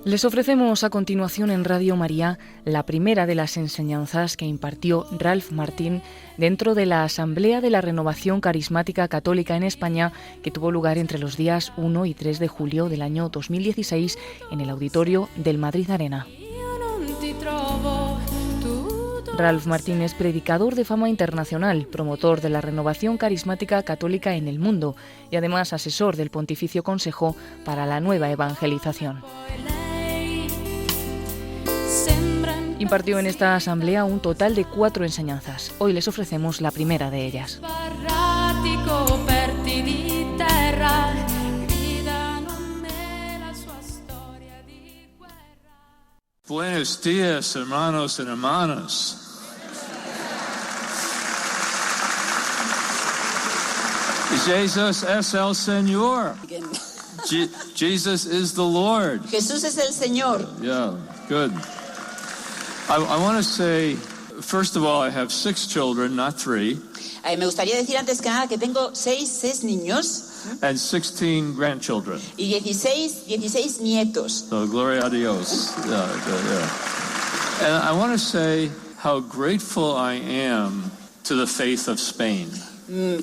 Les ofrecemos a continuación en Radio María la primera de las enseñanzas que impartió Ralph Martín dentro de la Asamblea de la Renovación Carismática Católica en España, que tuvo lugar entre los días 1 y 3 de julio del año 2016 en el auditorio del Madrid Arena. Ralph Martín es predicador de fama internacional, promotor de la renovación carismática católica en el mundo y además asesor del Pontificio Consejo para la Nueva Evangelización. Impartió en esta asamblea un total de 4 enseñanzas. Hoy les ofrecemos la primera de ellas. Buenos días, hermanos y hermanas. Jesus es el Señor. Jesus is the Lord. Jesús es el Señor. Yeah, good. I want to say, first of all, I have 6 children, not 3. Me gustaría decir antes que nada que tengo 6 niños. And 16 grandchildren. Y 16 nietos. So, gloria a Dios. Yeah. And I want to say how grateful I am to the faith of Spain.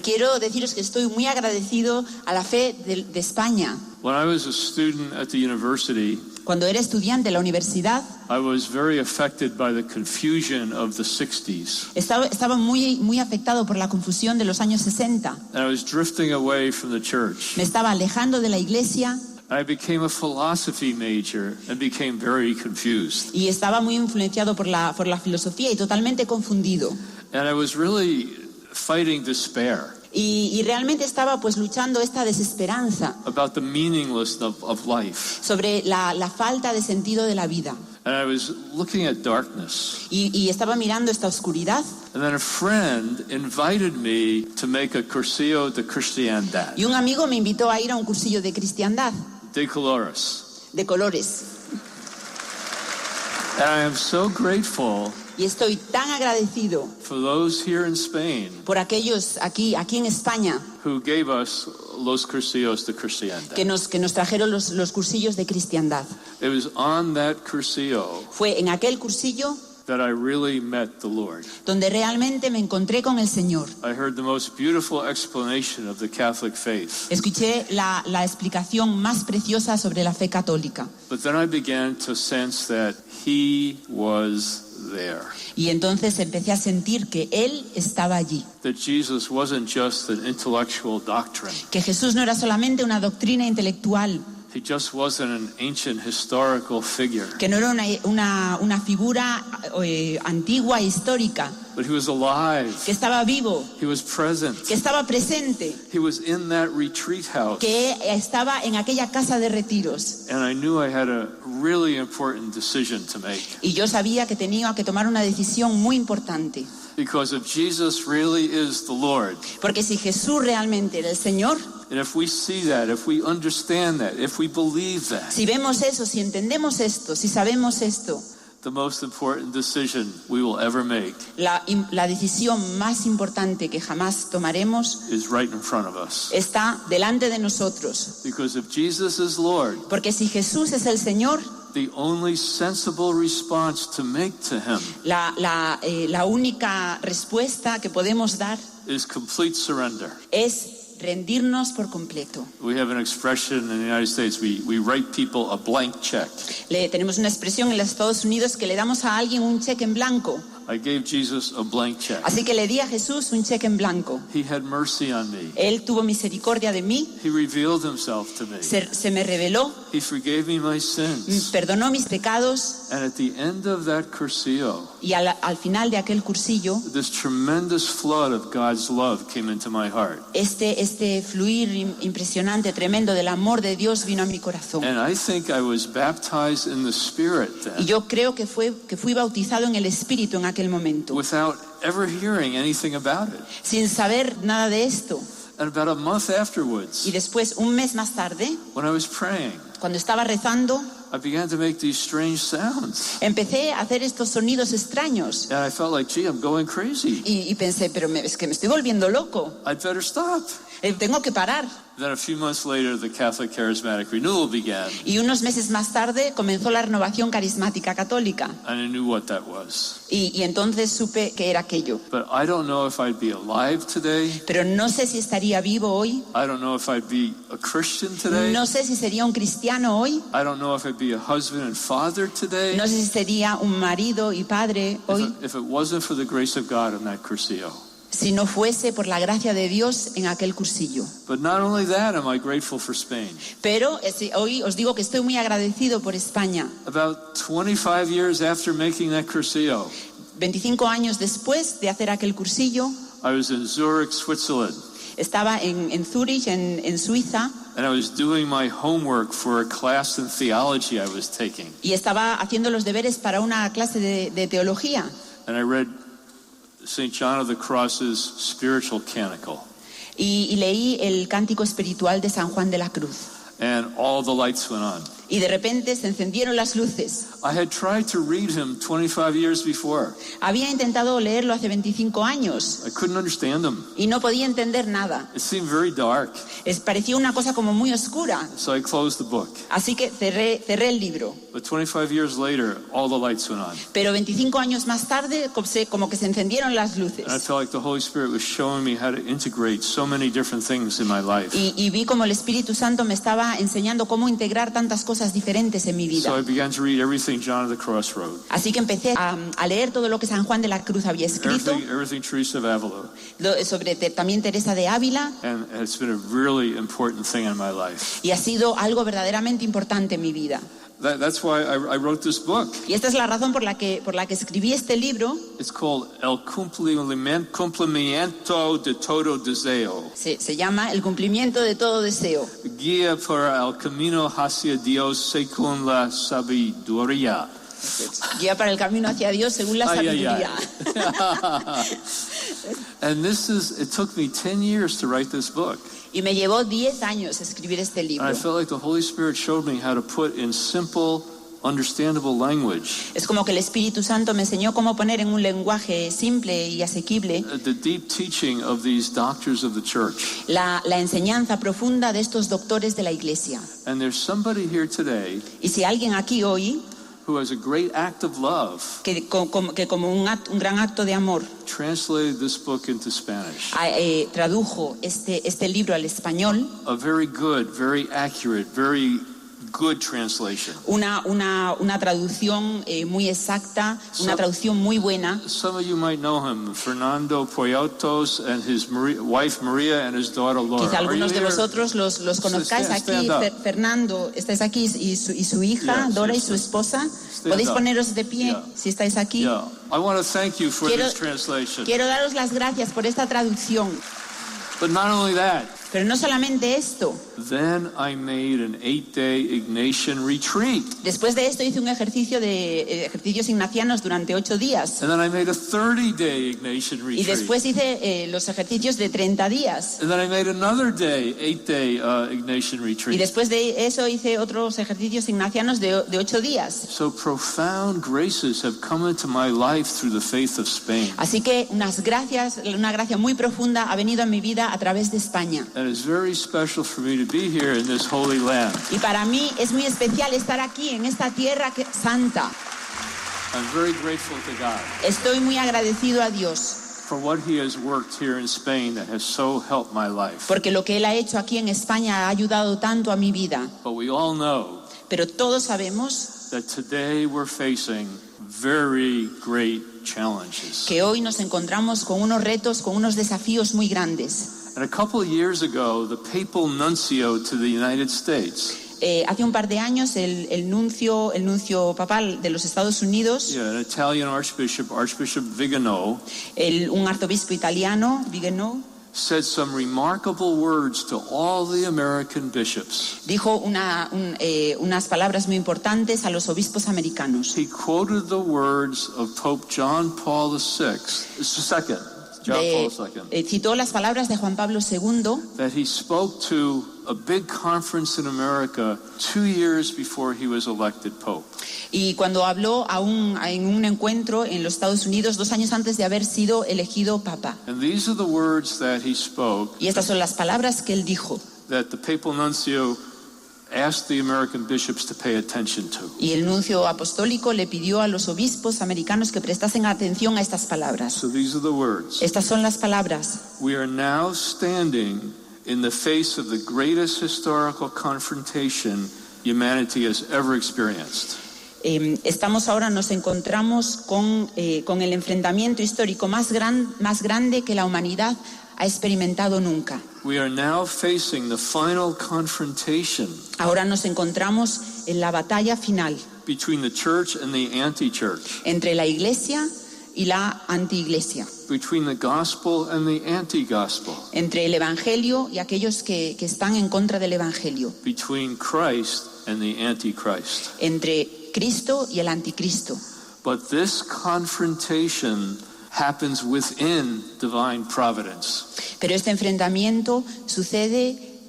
Quiero deciros que estoy muy agradecido a la fe de España. When I was a student at the university, cuando era estudiante en la universidad, I was very affected by the confusion of the 60s. Estaba muy afectado por la confusión de los años 60. And I was drifting away from the church. Me estaba alejando de la iglesia. I became a philosophy major and became very confused. Y estaba muy influenciado por la filosofía y totalmente confundido. And I was really fighting despair. Y realmente estaba pues luchando esta desesperanza about the meaninglessness of life. Sobre la falta de sentido de la vida. And I was looking at darkness. Y estaba mirando esta oscuridad. And then a friend invited me to make a cursillo de cristiandad. Y un amigo me invitó a ir a un cursillo de cristiandad. De colores. De colores. And I am so grateful. Y estoy tan agradecido for those here in Spain por aquellos aquí en España who gave us los cursillos de cristiandad. que nos trajeron los cursillos de cristiandad. It was on that cursillo Fue en aquel cursillo that I really met the Lord. donde realmente me encontré con el Señor. I heard the most beautiful explanation of the Catholic faith. Escuché la explicación más preciosa sobre la fe católica. But then I began to sense that He was there. Y entonces empecé a sentir que Él estaba allí. That Jesus wasn't just an intellectual doctrine. Que Jesús no era solamente una doctrina intelectual. He just wasn't an ancient historical figure. Que no era una figura antigua e histórica. But he was alive. Que estaba vivo. He was present. Que estaba presente. He was in that retreat house. Que estaba en aquella casa de retiros. And I knew I had a really important decision to make. Y yo sabía que tenía que tomar una decisión muy importante. Because if Jesus really is the Lord. Porque si Jesús realmente era el Señor. And if we see that, if we understand that, if we believe that. Si vemos eso, si entendemos esto, si sabemos esto. The most important decision we will ever make. La decisión más importante que jamás tomaremos is right in front of us. Está delante de nosotros. Because if Jesus is Lord. Porque si Jesús es el Señor. The only sensible response to make to him. La única respuesta que podemos dar. Is complete surrender. Es rendirnos por completo. We have an expression in the United States. We write people a blank check. Tenemos una expresión en los Estados Unidos que le damos a alguien un cheque en blanco. I gave Jesus a blank check. Así que le di a Jesús un cheque en blanco. He had mercy on me. Él tuvo misericordia de mí. He revealed himself to me. Se me reveló. He forgave me my sins. Perdonó mis pecados. And at the end of that cursillo, y al final de aquel cursillo, this tremendous flood of God's love came into my heart. Este fluir impresionante, tremendo del amor de Dios vino a mi corazón. And I think I was baptized in the Spirit then. Y yo creo que fui bautizado en el Espíritu en aquel momento. Without ever hearing anything about it. Sin saber nada de esto. And about a month afterwards, y después, un mes más tarde, when I was praying, cuando estaba rezando, I began to make these strange sounds. empecé a hacer estos sonidos extraños. And I felt like, gee, I'm going crazy. Y pensé, pero es que me estoy volviendo loco. I'd better stop. Tengo que parar. Then a few months later, the Catholic Charismatic Renewal began. Y unos meses más tarde comenzó la renovación carismática católica. And I knew what that was. Y entonces supe que era aquello. But I don't know if I'd be alive today. Pero no sé si estaría vivo hoy. I don't know if I'd be a Christian today. No sé si sería un cristiano hoy. I don't know if I'd be a husband and father today. No sé si sería un marido y padre hoy. If it wasn't for the grace of God in that cursillo. Si no fuese por la gracia de Dios en aquel cursillo. But not only that, am I grateful for Spain. Pero hoy os digo que estoy muy agradecido por España. About 25 years after making that cursillo, 25 años después de hacer aquel cursillo, I was in Zurich, Switzerland. estaba en Zúrich, en Suiza, And I was doing my homework for a class in theology I was taking. y estaba haciendo los deberes para una clase de teología. And I read St. John of the Cross's spiritual canticle. Y leí el cántico espiritual de San Juan de la Cruz. And all the lights went on. Y de repente se encendieron las luces. I had tried to read him 25 years before. Había intentado leerlo hace 25 años I couldn't understand him. y no podía entender nada. It seemed very dark. Parecía una cosa como muy oscura. So I closed the book. Así que cerré el libro. But 25 years later, all the lights went on. Pero 25 años más tarde, como que se encendieron las luces. And I felt like the Holy Spirit was showing me how to integrate so many different things in my life. Y vi como el Espíritu Santo me estaba enseñando cómo integrar tantas cosas diferentes en mi vida. So I began to read everything John of the Cross wrote. Así que empecé a leer todo lo que San Juan de la Cruz había escrito, Everything Teresa of Avila. sobre también Teresa de Ávila, And it's been a really important thing in my life. y ha sido algo verdaderamente importante en mi vida. That's why I wrote this book. Y esta es la razón por la que escribí este libro. It's called El Cumplimiento de Todo Deseo. Se llama El cumplimiento de todo deseo. Guía para el camino hacia Dios según la sabiduría. Guía para el camino hacia Dios según la sabiduría. And it took me 10 years to write this book. Y me llevó 10 años escribir este libro. And I felt like the Holy Spirit showed me how to put in simple, understandable language. Es como que el Espíritu Santo me enseñó cómo poner en un lenguaje simple y asequible The deep teaching of these doctors of the church. la enseñanza profunda de estos doctores de la Iglesia. And there's somebody here today Y si alguien aquí hoy who has a great act of love que como un gran acto de amor translated this book into Spanish. tradujo este libro al español, A very good, very accurate, very good translation. una traducción muy exacta, una traducción muy buena. Some of you might know him, Fernando Poyatos and his wife Maria and his daughter Laura. Quizá algunos de Are you here? vosotros los conozcáis aquí. Stand up. Fernando, estáis aquí, y su hija, Yes, Dora, y yes, su esposa. Stand Podéis up. poneros de pie Yeah. si estáis aquí. Yeah, I want to thank you for Quiero- this translation. Quiero daros las gracias por esta traducción. But not only that, Pero no solamente esto. then I made an 8-day Ignatian retreat. Después de esto hice un ejercicio de ejercicios ignacianos durante 8 días. And then I made a 30-day Ignatian Y retreat. después hice los ejercicios de 30 días. And then I made another 8-day Ignatian Y retreat. después de eso hice otros ejercicios ignacianos de 8 días. So profound graces have come into my life through the faith of Spain. Así que una gracia muy profunda ha venido a mi vida a través de España. And it's very special for me to be here in this holy land. Y para mí es muy especial estar aquí en esta tierra santa. I'm very grateful to God Estoy muy agradecido a Dios for what He has worked here in Spain that has so helped my life. porque lo que Él ha hecho aquí en España ha ayudado tanto a mi vida. But we all know Pero todos sabemos that today we're facing very great challenges. que hoy nos encontramos con unos retos, con unos desafíos muy grandes. And a couple of years ago, the papal nuncio to the United States, Hace un par de años el nuncio papal de los Estados Unidos, an Italian archbishop, Archbishop Vigano, un arzobispo italiano, Vigano, said some remarkable words to all the American bishops. dijo unas palabras muy importantes a los obispos americanos. He quoted the words of Pope John Paul II, John Paul II, Citó las palabras de Juan Pablo II that he spoke to a big conference in America 2 years before he was elected Pope. Y cuando habló en un encuentro en los Estados Unidos 2 años antes de haber sido elegido papa. And these are the words that he spoke. Y estas son las palabras que él dijo. That the papal nuncio asked the American bishops to pay attention to. Y el nuncio apostólico le pidió a los obispos americanos que prestasen atención a estas palabras. So these are the words. Estas son las palabras. We are now standing in the face of the greatest historical confrontation humanity has ever experienced. Nos encontramos con el enfrentamiento histórico más grande que la humanidad ha experimentado nunca. We are now facing the final confrontation. Ahora nos encontramos en la batalla final. Between the church and the anti-church. Entre la iglesia y la anti-iglesia. Between the gospel and the anti-gospel. Entre el evangelio y aquellos que están en contra del evangelio. Between Christ and the antichrist. Entre Cristo y el anticristo. But this confrontation happens within divine providence. Pero este enfrentamiento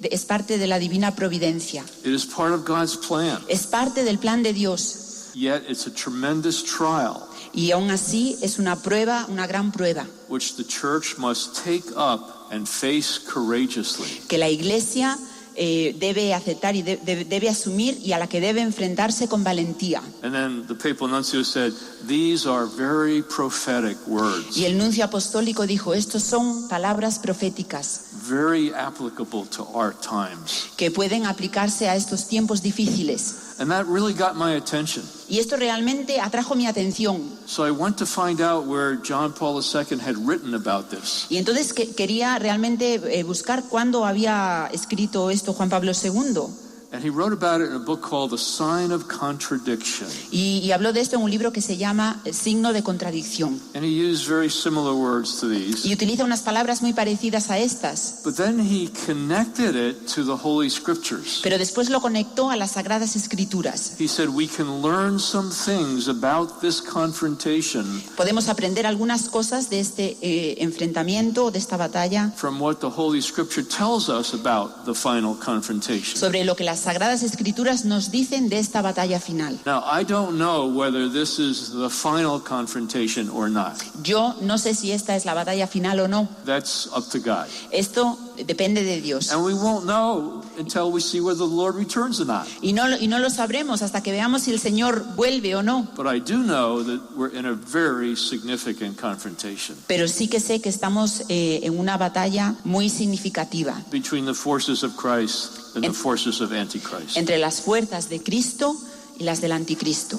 es parte de la divina providencia. It is part of God's plan. Es parte del plan de Dios. Yet it's a tremendous trial. Y aún así es una prueba, una gran prueba. Which the church must take up and face courageously. Que la iglesia debe aceptar y debe asumir y a la que debe enfrentarse con valentía. And then the papal nuncio said, "These are very prophetic words." Y el nuncio apostólico dijo, estos son palabras proféticas. Very applicable to our times. Que pueden aplicarse a estos tiempos difíciles. And that really got my attention. Y esto realmente atrajo mi atención. So I went to find out where John Paul II had written about this. Y entonces quería realmente buscar cuándo había escrito esto Juan Pablo II. And he wrote about it in a book called The Sign of Contradiction. Y habló de esto en un libro que se llama Signo de Contradicción. And he used very similar words to these. Y utiliza unas palabras muy parecidas a estas. But then he connected it to the Holy Scriptures. Pero después lo conectó a las Sagradas Escrituras. He said we can learn some things about this confrontation. Podemos aprender algunas cosas de este enfrentamiento, de esta batalla. From what the Holy Scripture tells us about the final confrontation. Sobre lo que las Sagradas Escrituras nos dicen de esta batalla final. Now, I don't know whether this is the final confrontation or not. Yo no sé si esta es la batalla final o no. That's up to God. Esto depende de Dios. And we won't know until we see whether the Lord returns or not. Y no lo sabremos hasta que veamos si el Señor vuelve o no. But I do know that we're in a very significant confrontation. Pero sí que sé que estamos en una batalla muy significativa. Between the forces of Christ and the forces of Antichrist. Entre las fuerzas de Cristo y las del anticristo.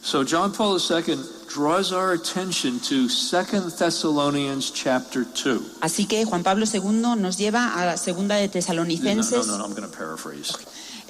So John Paul II draws our attention to 2 Thessalonians chapter 2. Así que Juan Pablo II nos lleva a la segunda de Tesalonicenses. No, I'm going to paraphrase.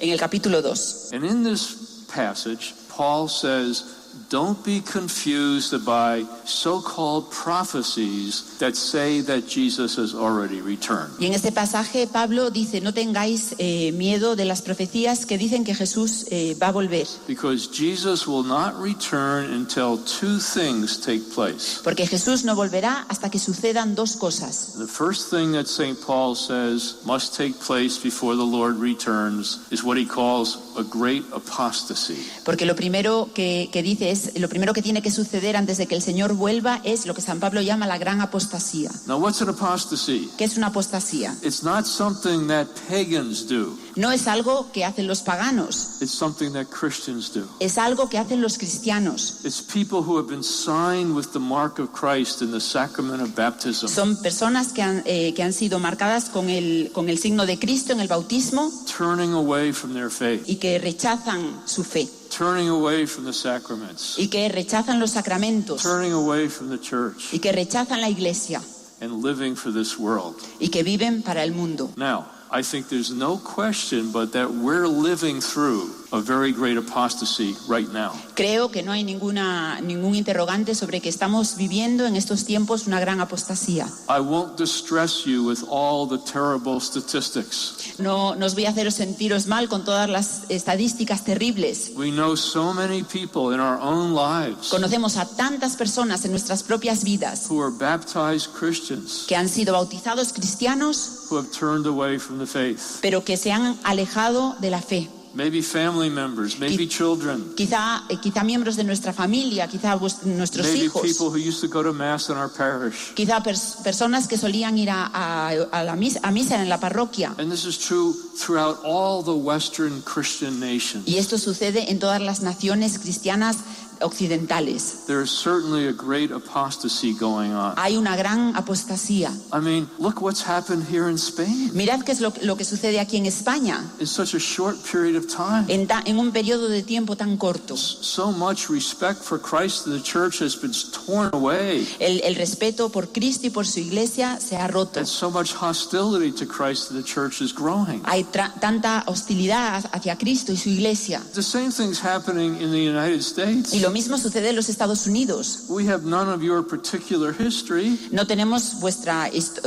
En el capítulo 2. And in this passage, Paul says, don't be confused by so-called prophecies that say that Jesus has already returned. Y en este pasaje Pablo dice, no tengáis miedo de las profecías que dicen que Jesús va a volver. Because Jesus will not return until two things take place. Porque Jesús no volverá hasta que sucedan dos cosas. The first thing that St. Paul says must take place before the Lord returns is what he calls a great apostasy. Porque lo primero que dice lo primero que tiene que suceder antes de que el Señor vuelva es lo que San Pablo llama la gran apostasía. Now, what's an apostasy? ¿Qué es una apostasía? It's not something that pagans do. No es algo que hacen los paganos. It's something that Christians do. Es algo que hacen los cristianos. It's people who have been signed with the mark of Christ in the sacrament of baptism. Son personas que han sido marcadas con el signo de Cristo en el bautismo. Turning away from their faith. Y que rechazan su fe. Turning away from the sacraments. Y que rechazan los sacramentos. Turning away from the church. Y que rechazan la iglesia. And living for this world. Y que viven para el mundo. Now, I think there's no question but that we're living through a very great apostasy right now. Creo que no hay ningún interrogante sobre que estamos viviendo en estos tiempos una gran apostasía. I won't distress you with all the terrible statistics. No os voy a haceros sentiros mal con todas las estadísticas terribles. We know so many people in our own lives. Conocemos a tantas personas en nuestras propias vidas who are baptized Christians. Que han sido bautizados cristianos. Who have turned away from the faith. pero que se han alejado de la fe. Maybe family members, maybe children. Quizá miembros de nuestra familia, quizá nuestros Maybe hijos. people who used to go to mass in our parish. Quizá personas que solían ir a la misa en la parroquia. And this is true throughout all the Western Christian nations. Y esto sucede en todas las naciones cristianas occidentales. There is certainly a great apostasy going on. Hay una gran apostasía. I mean, look what's happened here in Spain Mirad qué es lo que sucede aquí en España in such a short period of time. en un periodo de tiempo tan corto. So much respect for Christ and the church has been torn away. El respeto por Cristo y por su iglesia se ha roto. And so much hostility to Christ and the church is growing. Hay tanta hostilidad hacia Cristo y su iglesia. The same thing's happening in the United States. Y lo mismo sucede en los Estados Unidos. We have none of your particular history, No tenemos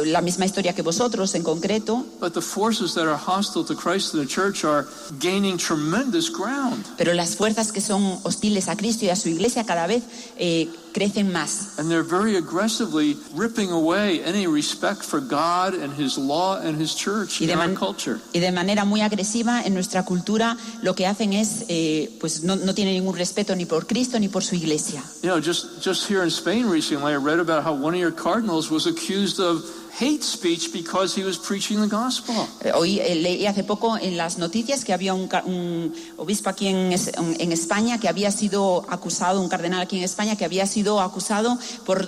la misma historia que vosotros en concreto, but the forces that are hostile to Christ and the church are gaining tremendous ground. pero las fuerzas que son hostiles a Cristo y a su iglesia cada vez crecen más. And they're very aggressively ripping away any respect for God and His law and His church in our culture. Y de manera muy agresiva en nuestra cultura lo que hacen es, pues no tienen ningún respeto ni por Cristo ni por su iglesia. You know, just here in Spain recently, I read about how one of your cardinals was accused of hate speech because he was preaching the gospel. Hoy leí hace poco en las noticias que había un obispo aquí en España que había sido acusado, un cardenal aquí en España que había sido acusado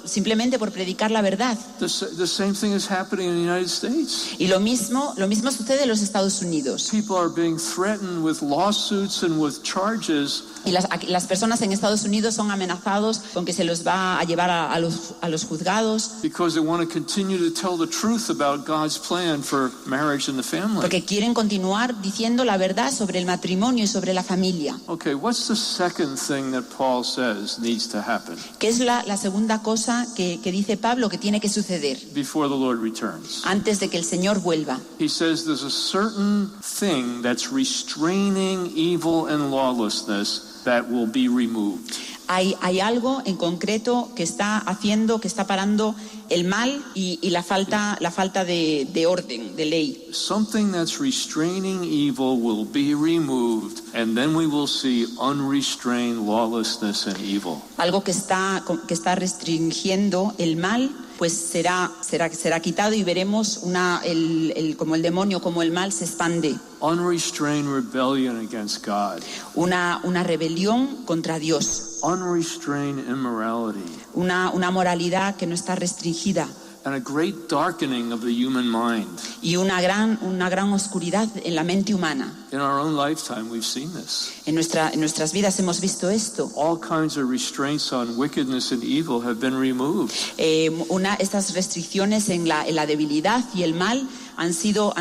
simplemente por predicar la verdad. The same thing is happening in the United States. Y lo mismo sucede en los Estados Unidos. People are being threatened with lawsuits and with charges. Y las personas en Estados Unidos son amenazados con que se los va a llevar a los juzgados. Because they want to continue to tell the truth about God's plan for marriage and the family. Porque quieren continuar diciendo la verdad sobre el matrimonio y sobre la familia. Okay, what's the second thing that Paul says needs to happen? ¿Qué es la segunda cosa que dice Pablo que tiene que suceder Before the Lord returns? antes de que el Señor vuelva? He says there's a certain thing that's restraining evil and lawlessness that will be removed. Hay algo en concreto que está parando el mal y la falta de orden, de ley. Something that's restraining evil will be removed, and then we will see unrestrained lawlessness and evil. Algo que está restringiendo el mal, pues será quitado y veremos como el demonio, como el mal se expande. Unrestrained rebellion against God. Una rebelión contra Dios. Unrestrained immorality. Una moralidad que no está restringida. And a great darkening of the human mind. Y una gran oscuridad en la mente humana. In our own lifetime we've seen this. En nuestras vidas hemos visto esto. All kinds of restraints on wickedness and evil have been removed. Estas restricciones en la debilidad y el mal han sido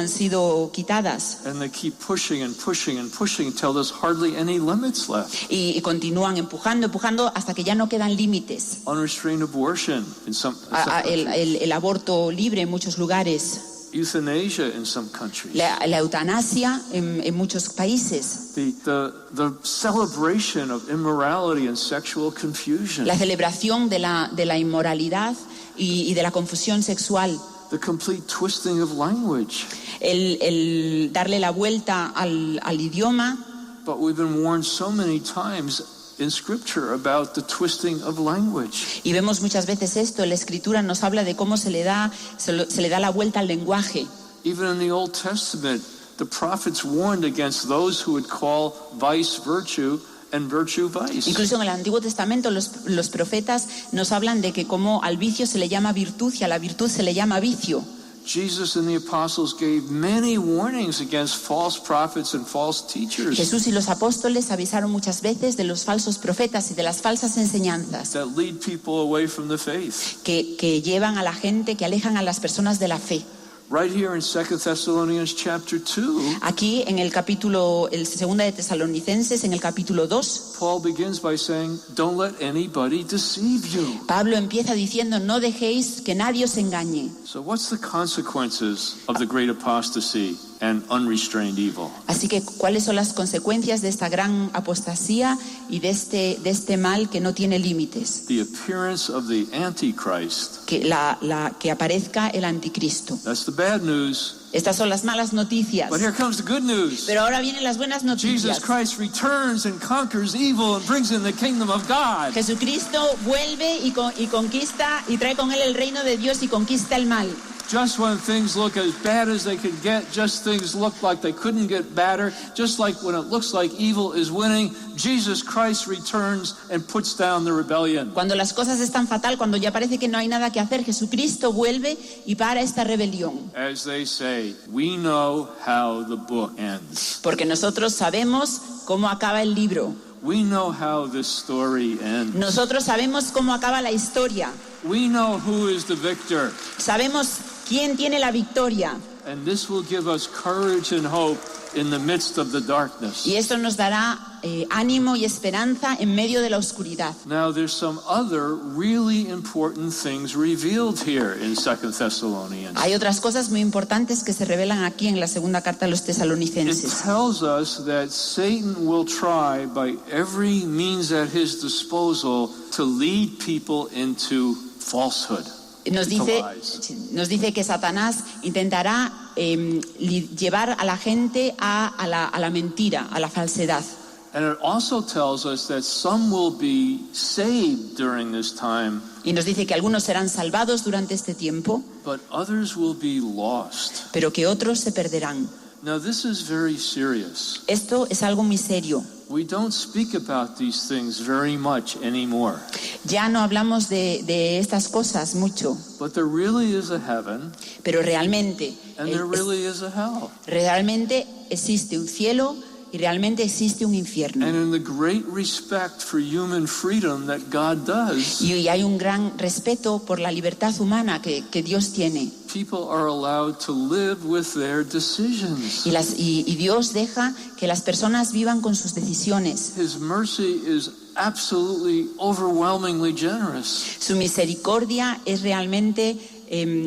quitadas. And they keep pushing and pushing and pushing until there's hardly any limits left. Y continúan empujando hasta que ya no quedan límites. Unrestrained abortion in some el aborto libre en muchos lugares. Euthanasia in some countries. La eutanasia en muchos países. The celebration of immorality and sexual confusion. La celebración de la inmoralidad y de la confusión sexual. The complete twisting of language. El darle la vuelta al idioma. But we've been warned so many times in Scripture about the twisting of language. Y vemos muchas veces esto, la Escritura nos habla de cómo se le da la vuelta al lenguaje. Even in the Old Testament, the prophets warned against those who would call vice virtue and virtue vice. Incluso en el Antiguo Testamento los profetas nos hablan de que como al vicio se le llama virtud y a la virtud se le llama vicio. Jesus and the apostles gave many warnings against false prophets and false teachers. Jesús y los apóstoles avisaron muchas veces de los falsos profetas y de las falsas enseñanzas That lead people away from the faith. que llevan a la gente, que alejan a las personas de la fe. Right here in 2 Thessalonians chapter 2, aquí en el segunda de Tesalonicenses, en el capítulo 2, Paul begins by saying, "Don't let anybody deceive you." Pablo empieza diciendo, no dejéis que nadie os engañe. So what's the consequences of the great apostasy and unrestrained evil. Así que, ¿cuáles son las consecuencias de esta gran apostasía y de este mal que no tiene límites? The appearance of the Antichrist. Que aparezca el anticristo. That's the bad news. Estas son las malas noticias. But here comes the good news. Pero ahora vienen las buenas noticias. Jesus Christ returns and conquers evil and brings in the kingdom of God. Jesucristo vuelve y conquista y trae con él el reino de Dios y conquista el mal. Just when things look as bad as they could get, just things look like they couldn't get better, just like when it looks like evil is winning, Jesus Christ returns and puts down the rebellion. Cuando las cosas están fatal, cuando ya parece que no hay nada que hacer, Jesucristo vuelve y para esta rebelión. As they say, we know how the book ends. Porque nosotros sabemos cómo acaba el libro. We know how this story ends. Nosotros sabemos cómo acaba la historia. We know who is the victor. Sabemos quién tiene la victoria. And this will give us courage and hope in the midst of the darkness. Y esto nos dará ánimo y esperanza en medio de la oscuridad. Now there's some other really important things revealed here in 2 Thessalonians. Hay otras cosas muy importantes que se revelan aquí en la segunda carta a los It tesalonicenses. tells us that Satan will try by every means at his disposal to lead people into falsehood. Nos dice que Satanás intentará llevar a la gente a la mentira, a la falsedad. And it also tells us that some will be saved during this time, Y nos dice que algunos serán salvados durante este tiempo, but others will be lost. pero que otros se perderán. Now this is very serious. Esto es algo muy serio. We don't speak about these things very much anymore. Ya no hablamos de estas cosas mucho, But there really is a heaven pero realmente and there really is a hell. existe un cielo y realmente existe un infierno. And in the great respect for human freedom that God does, Y hay un gran respeto por la libertad humana que Dios tiene. people are allowed to live with their decisions. Y Dios deja que las personas vivan con sus decisiones. His mercy is absolutely overwhelmingly generous. Su misericordia es realmente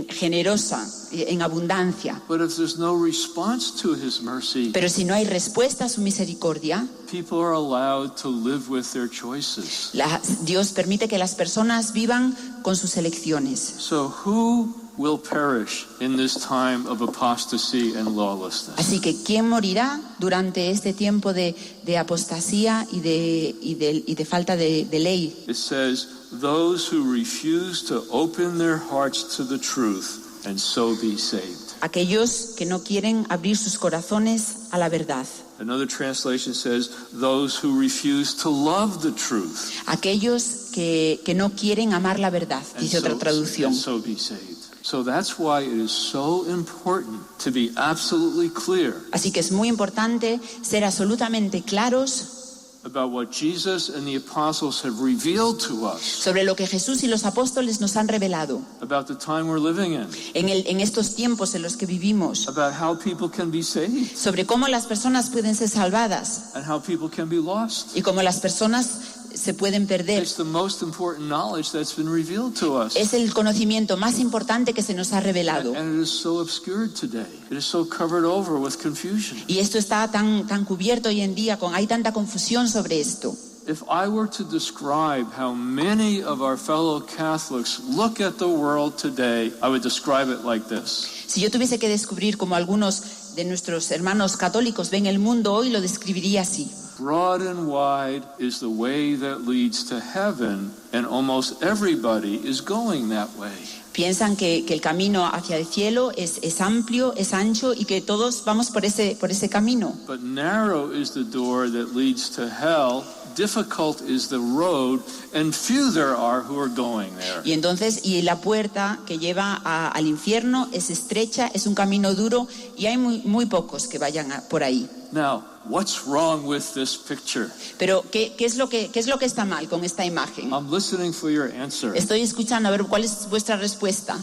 generosa, en abundancia. But if there's no response to his mercy, Pero si no hay respuesta a su misericordia, people are allowed to live with their choices. Dios permite que las personas vivan con sus elecciones. So who will perish in this time of apostasy and lawlessness? Así que ¿quién morirá durante este tiempo de apostasía y de falta de ley? It says, those who refuse to open their hearts to the truth and so be saved. Aquellos que no quieren abrir sus corazones a la verdad. Another translation says, those who refuse to love the truth Aquellos que no quieren amar la verdad, dice otra traducción. and so be saved. So that's why it is so important to be absolutely clear Así que es muy importante ser absolutamente claros about what Jesus and the apostles have revealed to us sobre lo que Jesús y los apóstoles nos han revelado about the time we're living in, en estos tiempos en los que vivimos, about how people can be saved sobre cómo las personas pueden ser salvadas and how people can be lost. y cómo las personas se pueden perder. It's the most important knowledge that's been revealed to us. Es el conocimiento más importante que se nos ha revelado. And it is so obscured today. It is so covered over with confusion. Y esto está tan cubierto hoy en día, hay tanta confusión sobre esto. If I were to describe how many of our fellow Catholics look at the world today, I would describe it like this. Si yo tuviese que descubrir cómo algunos de nuestros hermanos católicos ven el mundo hoy, lo describiría así. Broad and wide is the way that leads to heaven, and almost everybody is going that way. Piensan que el camino hacia el cielo es amplio, es ancho y que todos vamos por ese camino. But narrow is the door that leads to hell, difficult is the road, and few there are who are going there. Y entonces, la puerta que lleva al infierno es estrecha, es un camino duro y hay muy pocos que vayan por ahí. Now, what's wrong with this picture? Pero ¿qué es lo que está mal con esta imagen? I'm listening for your answer. Estoy escuchando a ver cuál es vuestra respuesta.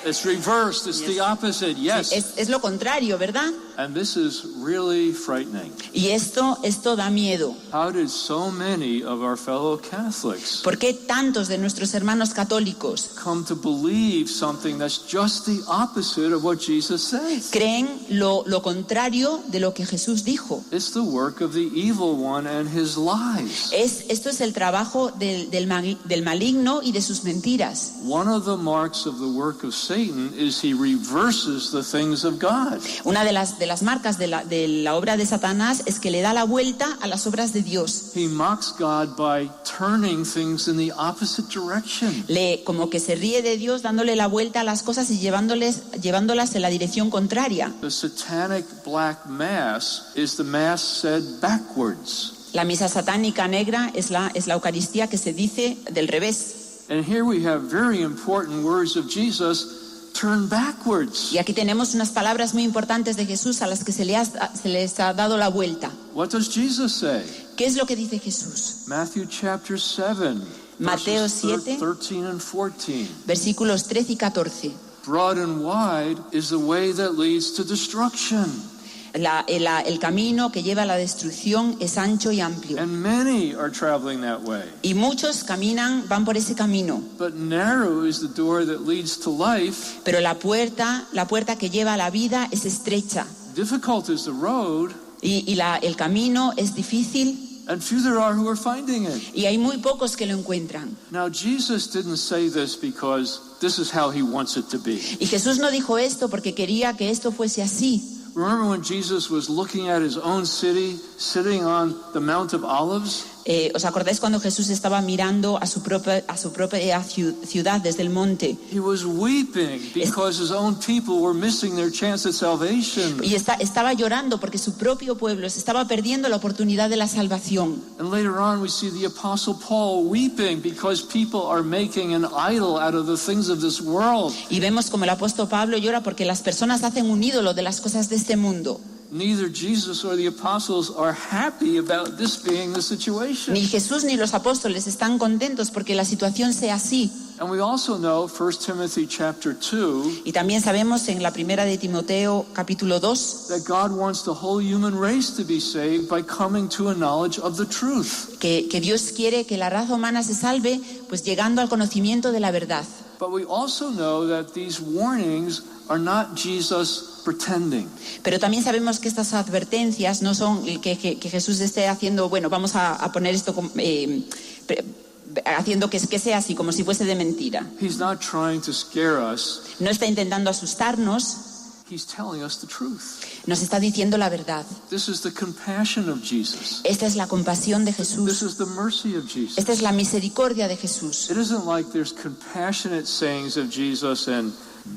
It's reversed, it's the opposite, yes. Es lo contrario, ¿verdad? And this is really frightening. Y esto da miedo. How did so many of our fellow Catholics ¿Por qué tantos de nuestros hermanos católicos come to believe something that's just the opposite of what Jesus says? creen lo contrario de lo que Jesús dijo? It's the work of the evil one and his lies. Esto es el trabajo del maligno y de sus mentiras. One of the marks of the work of Satan is he reverses the things of God. Una de las marcas de la obra de Satanás es que le da la vuelta a las obras de Dios. He mocks God by turning things in the opposite direction. Como que se ríe de Dios dándole la vuelta a las cosas y llevándolas en la dirección contraria. The satanic black mass is the mass said backwards. La misa satánica negra es la Eucaristía que se dice del revés. And here we have very important words of Jesus. Turn backwards. Y aquí tenemos unas palabras muy importantes de Jesús a las que se les ha dado la vuelta. What does Jesus say? ¿Qué es lo que dice Jesús? Matthew chapter 7. Mateo 7, 13 and 14. versículos 13 y 14. Broad and wide is the way that leads to destruction. El camino que lleva a la destrucción es ancho y amplio. And many are traveling that way. Y muchos van por ese camino. But narrow is the door that leads to life. Pero la puerta que lleva a la vida es estrecha. Difficult is the road. Y el camino es difícil. And few there are who are finding it. Y hay muy pocos que lo encuentran. Now Jesus didn't say this because this is how he wants it to be. Y Jesús no dijo esto porque quería que esto fuese así. Remember when Jesus was looking at his own city, sitting on the Mount of Olives? ¿Os acordáis cuando Jesús estaba mirando a su propia ciudad desde el monte? He was weeping because his own people were missing their chance at salvation. Y estaba llorando porque su propio pueblo se estaba perdiendo la oportunidad de la salvación. And later on we see the Apostle Paul weeping because people are making an idol out of the things of this world. Y vemos como el apóstol Pablo llora porque las personas hacen un ídolo de las cosas de este mundo. Neither Jesus or the apostles are happy about this being the situation. Ni Jesús ni los apóstoles están contentos porque la situación sea así. And we also know 1 Timothy chapter 2 Y también sabemos en la primera de Timoteo capítulo 2 that God wants the whole human race to be saved by coming to a knowledge of the truth. que Dios quiere que la raza humana se salve pues llegando al conocimiento de la verdad. But we also know that these warnings are not Jesus pretending. Pero también sabemos que estas advertencias no son que Jesús esté haciendo, bueno, vamos a poner esto haciendo que sea así, como si fuese de mentira. He's not trying to scare us. No está intentando asustarnos, He's telling us the truth. nos está diciendo la verdad. This is the compassion of Jesus. Esta es la compasión de This Jesús. is the mercy of Jesus. Esta es la misericordia de Jesús. It isn't like there's compassionate sayings of Jesus and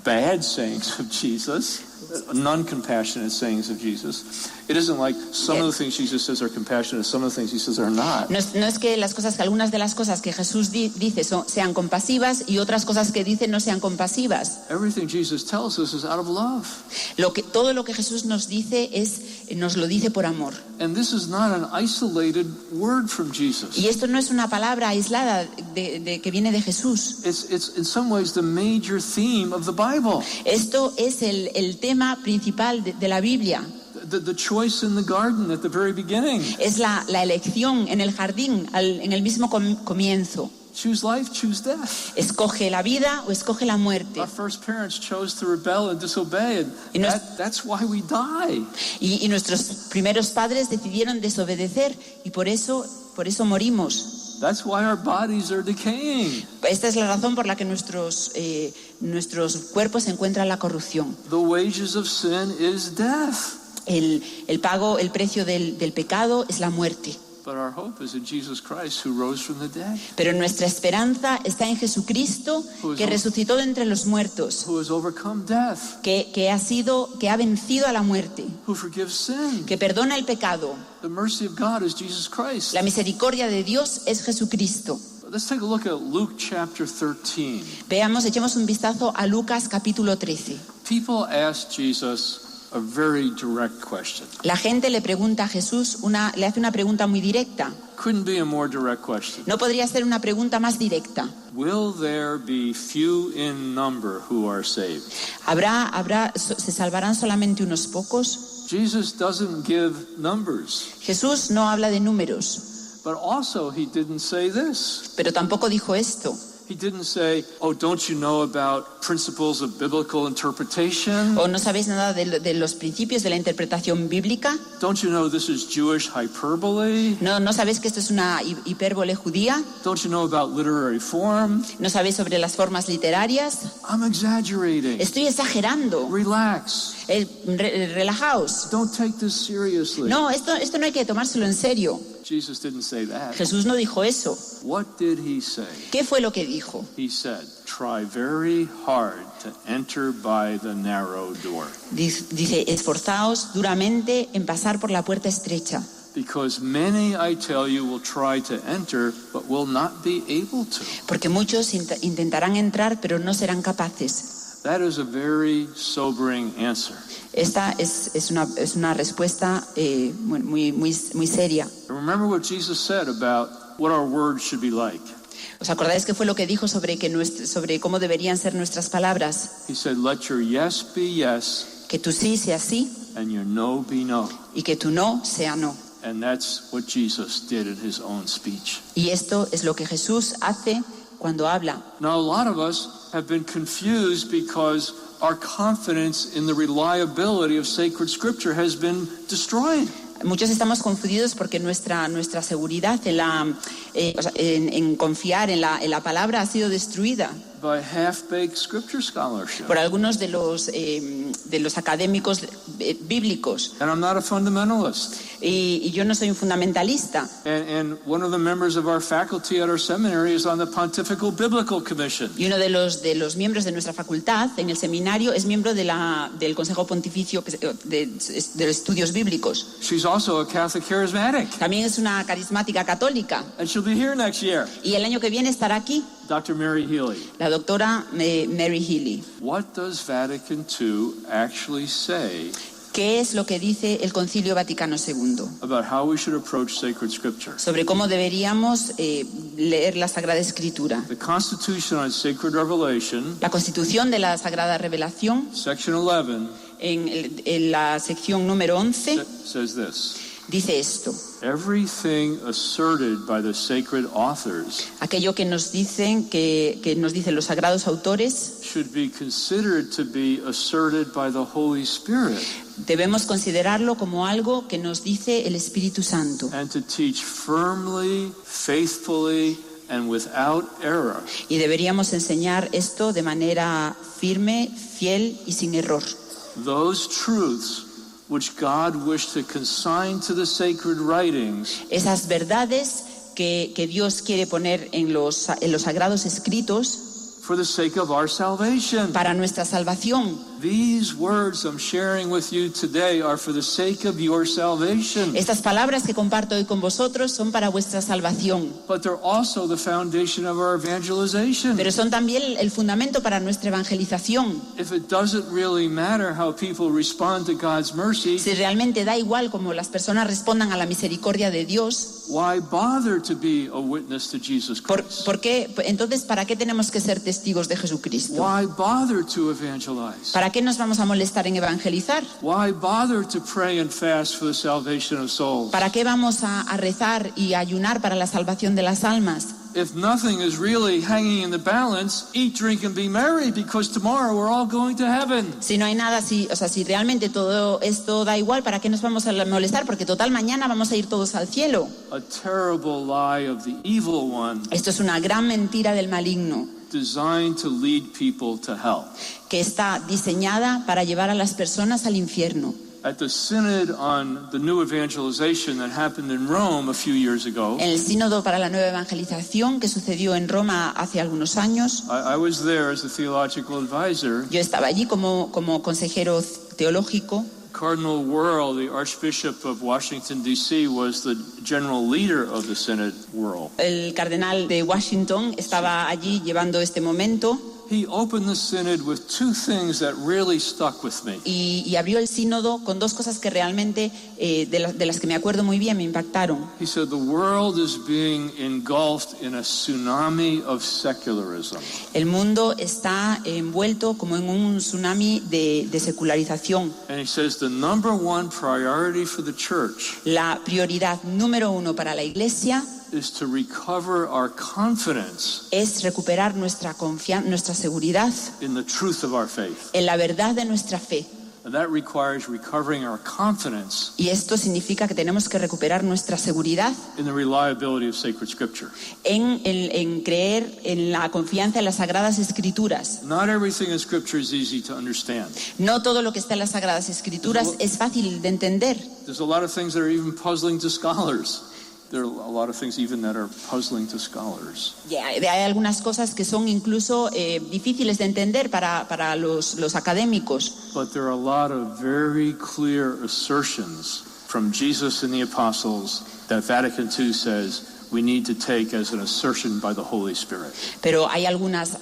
bad sayings of Jesus, non-compassionate sayings of Jesus. It isn't like some of the things Jesus says are compassionate, some of the things he says are not. No es que algunas de las cosas que Jesús dice sean compasivas y otras cosas que dice no sean compasivas. Everything Jesus tells us is out of love. Todo lo que Jesús nos dice nos lo dice por amor. And this is not an isolated word from Jesus. Y esto no es una palabra aislada que viene de Jesús. It's in some ways the major theme of the Bible. Esto es el tema principal de la Biblia. The choice in the garden at the very beginning. Es la elección en el jardín, en el mismo comienzo. Choose life, choose death. Escoge la vida o escoge la muerte. Our first parents chose to rebel and disobey, and that's why we die. Y nuestros primeros padres decidieron desobedecer y por eso morimos. That's why our bodies are decaying. Esta es la razón por la que nuestros cuerpos se encuentran en la corrupción. The wages of sin is death. El precio del pecado es la muerte. But our hope is in Jesus Christ who rose from the dead. Pero nuestra esperanza está en Jesucristo que resucitó de entre los muertos, Who has overcome death. que ha vencido a la muerte, Who forgives sin. que perdona el pecado. The mercy of God is Jesus Christ. La misericordia de Dios es Jesucristo. Let's take a look at Luke chapter 13. Echemos un vistazo a Lucas capítulo 13. People asked Jesus a very direct question. La gente le pregunta a Jesús, le hace una pregunta muy directa. Couldn't be a more direct question. No podría ser una pregunta más directa. Will there be few in number who are saved? ¿Se salvarán solamente unos pocos? Jesus doesn't give numbers. Jesús no habla de números, But also he didn't say this. pero tampoco dijo esto. He didn't say, oh, don't you know about principles of biblical interpretation? ¿O no sabéis nada de los principios de la interpretación bíblica? Don't you know this is Jewish hyperbole? ¿No sabéis que esto es una hipérbole judía? Don't you know about literary form? ¿No sabéis sobre las formas literarias? I'm exaggerating. Estoy exagerando. Relax. Relajaos. Don't take this seriously. No, esto no hay que tomárselo en serio. Jesus didn't say that. Jesús no dijo eso. What did he say? ¿Qué fue lo que dijo? He said, try very hard to enter by the narrow door. Dice, esforzaos duramente en pasar por la puerta estrecha. Because many, I tell you, will try to enter, but will not be able to. Porque muchos intentarán entrar, pero no serán capaces. That is a very sobering answer. Esta es una respuesta muy seria. Remember what Jesus said about what our words should be like. ¿Os acordáis qué fue lo que dijo sobre cómo deberían ser nuestras palabras? He said, let your yes be yes, Que tu sí sea sí and your no be no. y que tu no sea no. And that's what Jesus did in his own speech. Y esto es lo que Jesús hace cuando habla. Now, a lot of us have been confused because our confidence in the reliability of sacred scripture has been destroyed. Muchos estamos confundidos porque nuestra seguridad en confiar en la palabra ha sido destruida By half-baked scripture scholarship. por algunos de los académicos bíblicos. And I'm not a fundamentalist. Y yo no soy un fundamentalista. And one of the members of our faculty at our seminary is on the Pontifical Biblical Commission. Y uno de los miembros de nuestra facultad en el seminario es miembro del Consejo Pontificio de Estudios Bíblicos. She's also a Catholic charismatic. También es una carismática católica. And she'll be here next year. Y el año que viene estará aquí Dr. Mary Healy. la doctora Mary Healy. What does Vatican II actually say ¿Qué es lo que dice el Concilio Vaticano II about how we should approach sacred scripture? sobre cómo deberíamos leer la Sagrada Escritura? The Constitution on Sacred Revelation, La Constitución de la Sagrada Revelación, section 11, en la sección número 11, says this. dice esto: Everything asserted by the sacred authors aquello que nos dicen los sagrados autores should be considered to be asserted by the Holy Spirit debemos considerarlo como algo que nos dice el Espíritu Santo and to teach firmly, faithfully, and without error. y deberíamos enseñar esto de manera firme, fiel y sin error. Those truths which God wished to consign to the sacred writings Esas verdades que Dios quiere poner en los sagrados escritos for the sake of our salvation. para nuestra salvación. These words I'm sharing with you today are for the sake of your salvation. Estas palabras que comparto hoy con vosotros son para vuestra salvación, But they're also the foundation of our evangelization. pero son también el fundamento para nuestra evangelización. If it doesn't really matter how people respond to God's mercy, Si realmente da igual cómo las personas respondan a la misericordia de Dios, why bother to be a witness to Jesus Christ? ¿por qué? Entonces, ¿para qué tenemos que ser testigos de Jesucristo? Why bother to evangelize? ¿Para qué nos vamos a molestar en evangelizar? Why bother to pray and fast for the salvation of souls? ¿Para qué vamos a rezar y a ayunar para la salvación de las almas? If nothing is really hanging in the balance, eat, drink, and be merry, because tomorrow we're all going to heaven. Si no hay nada, si realmente todo esto da igual, ¿para qué nos vamos a molestar? Porque total mañana vamos a ir todos al cielo. A terrible lie of the evil one, Esto es una gran mentira del maligno, designed to lead people to hell. que está diseñada para llevar a las personas al infierno. At the Synod on the New Evangelization that happened in Rome a few years ago, En el Sínodo para la Nueva Evangelización que sucedió en Roma hace algunos años, I was there as a theological advisor. yo estaba allí como consejero teológico. Cardinal Wuerl, the Archbishop of Washington, D.C., was the general leader of the Synod. Wuerl. El cardenal de Washington estaba allí llevando este momento. he opened the synod with two things that really stuck with me. Y abrió el sínodo con dos cosas que realmente, de las que me acuerdo muy bien, me impactaron. He said the world is being engulfed in a tsunami of secularism. El mundo está envuelto como en un tsunami de secularización. And he says the number one priority for the church La prioridad número uno para la Iglesia is to recover our confidence es recuperar nuestra seguridad in the truth of our faith. en la verdad de nuestra fe. And that requires recovering our confidence Y esto significa que tenemos que recuperar nuestra seguridad in the reliability of sacred scripture. en creer en la confianza en las Sagradas Escrituras. Not everything in scripture is easy to understand. No todo lo que está en las Sagradas Escrituras es fácil de entender. There's a lot of things that are even puzzling to scholars. There are a lot of things even that are puzzling to scholars. Hay algunas cosas que son incluso difíciles de entender para los académicos. But there are a lot of very clear assertions from Jesus and the apostles that Vatican II says we need to take as an assertion by the Holy Spirit. Pero hay algunas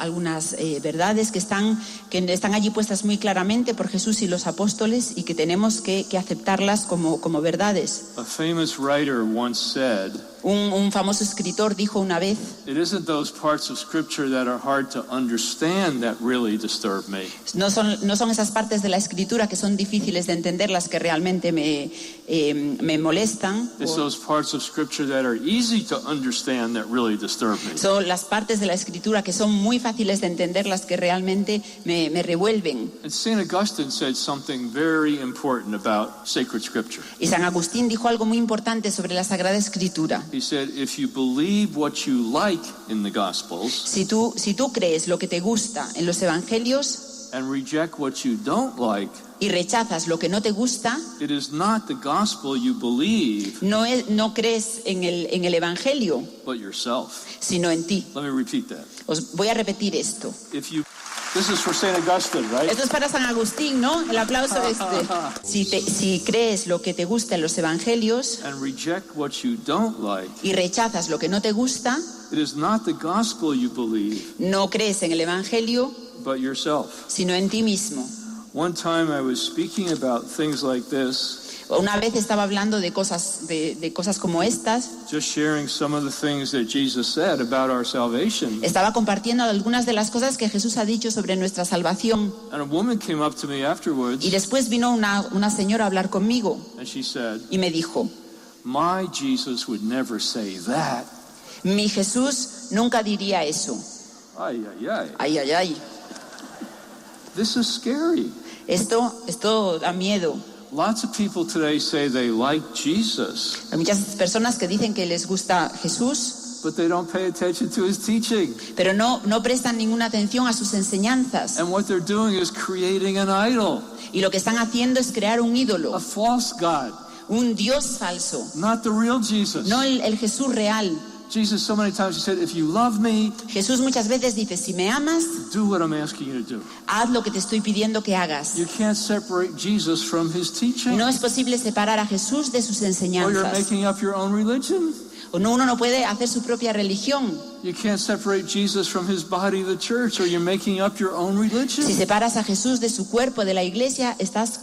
verdades que están allí puestas muy claramente por Jesús y los apóstoles y que tenemos que aceptarlas como verdades. A famous writer once said, Un famoso escritor dijo una vez: it isn't those parts of scripture that are hard to understand that really disturb me. no son esas partes de la escritura que son difíciles de entender las que realmente me molestan. It's those parts of scripture that are easy to understand that really disturb me. Son las partes de la escritura que son muy fáciles de entender las que realmente me revuelven. And St. Augustine said something very important about sacred scripture. Y San Agustín dijo algo muy importante sobre la Sagrada Escritura. He said, if you believe what you like in the Gospels Si tú crees lo que te gusta en los Evangelios and reject what you don't like, y rechazas lo que no te gusta, it is not the gospel you believe, no crees en el Evangelio, but yourself. sino en ti. Let me repeat that. Os voy a repetir esto. This is for St. Augustine, right? Esto es para San Agustín, ¿no? El aplauso Si crees lo que te gusta en los Evangelios And reject what you don't like, y rechazas lo que no te gusta, it is not the gospel you believe, no crees en el Evangelio, but yourself. sino en ti mismo. One time I was speaking about things like this, Una vez estaba hablando de cosas como estas. just sharing some of the things that Jesus said about our salvation. Estaba compartiendo algunas de las cosas que Jesús ha dicho sobre nuestra salvación. And a woman came up to me afterwards, Y después vino una señora a hablar conmigo and she said, y me dijo: my Jesus would never say that. mi Jesús nunca diría eso. Ay, ay, ay. Ay, ay, ay. This is scary. Esto da miedo. Lots of people today say they like Jesus, Hay muchas personas que dicen que les gusta Jesús, but they don't pay attention to his teaching. pero no prestan ninguna atención a sus enseñanzas. And what they're doing is creating an idol, Y lo que están haciendo es crear un a ídolo, false God, un Dios falso, not the real Jesus. no el Jesús real. Jesus, so many times he said, if you love me, Jesús muchas veces dice: si me amas, do what I'm asking you to do. haz lo que te estoy pidiendo que hagas. You can't separate Jesus from his teaching, No es posible separar a Jesús de sus or you're enseñanzas. making up your own religion. Uno no puede hacer su propia religión. You can't separate Jesus from his body, the church, or you're making up your own Si religion. separas a Jesús de su cuerpo, de la iglesia, estás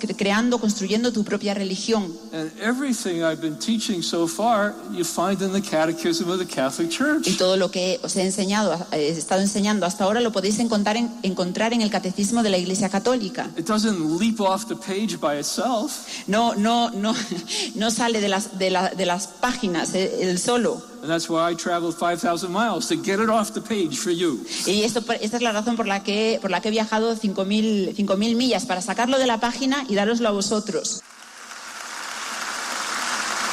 construyendo tu propia religión. And everything I've been teaching so far, you find in the Catechism of the Catholic Church. Y todo lo que os he estado enseñando hasta ahora, lo podéis encontrar en el Catecismo de la Iglesia Católica. It doesn't leap off the page by itself. No sale de las páginas el solo. And that's why I traveled 5,000 miles to get it off the page for you. Y esta es la razón por la que he viajado 5.000 millas, para sacarlo de la página y daroslo a vosotros.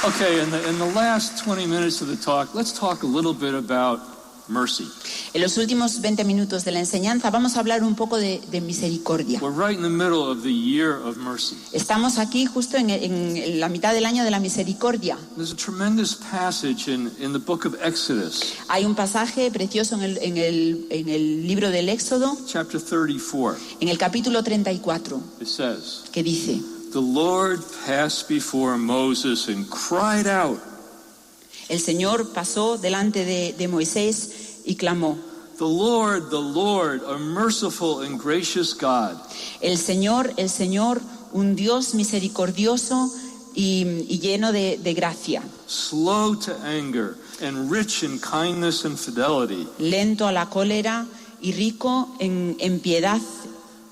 Okay, in the last 20 minutes of the talk, let's talk a little bit about mercy. En los últimos 20 minutos de la enseñanza vamos a hablar un poco de misericordia. We're right in the middle of the year of mercy. Estamos aquí justo en la mitad del año de la misericordia. There's a tremendous passage in the book of Exodus, Hay un pasaje precioso en el libro del Éxodo, chapter 34. en el capítulo 34, It says, que dice: the Lord passed before Moses and cried out, el Señor pasó delante de Moisés y clamó: the Lord, a merciful and gracious God. El Señor, un Dios misericordioso y lleno de gracia. Slow to anger and rich in kindness and fidelity. Lento a la cólera y rico en piedad.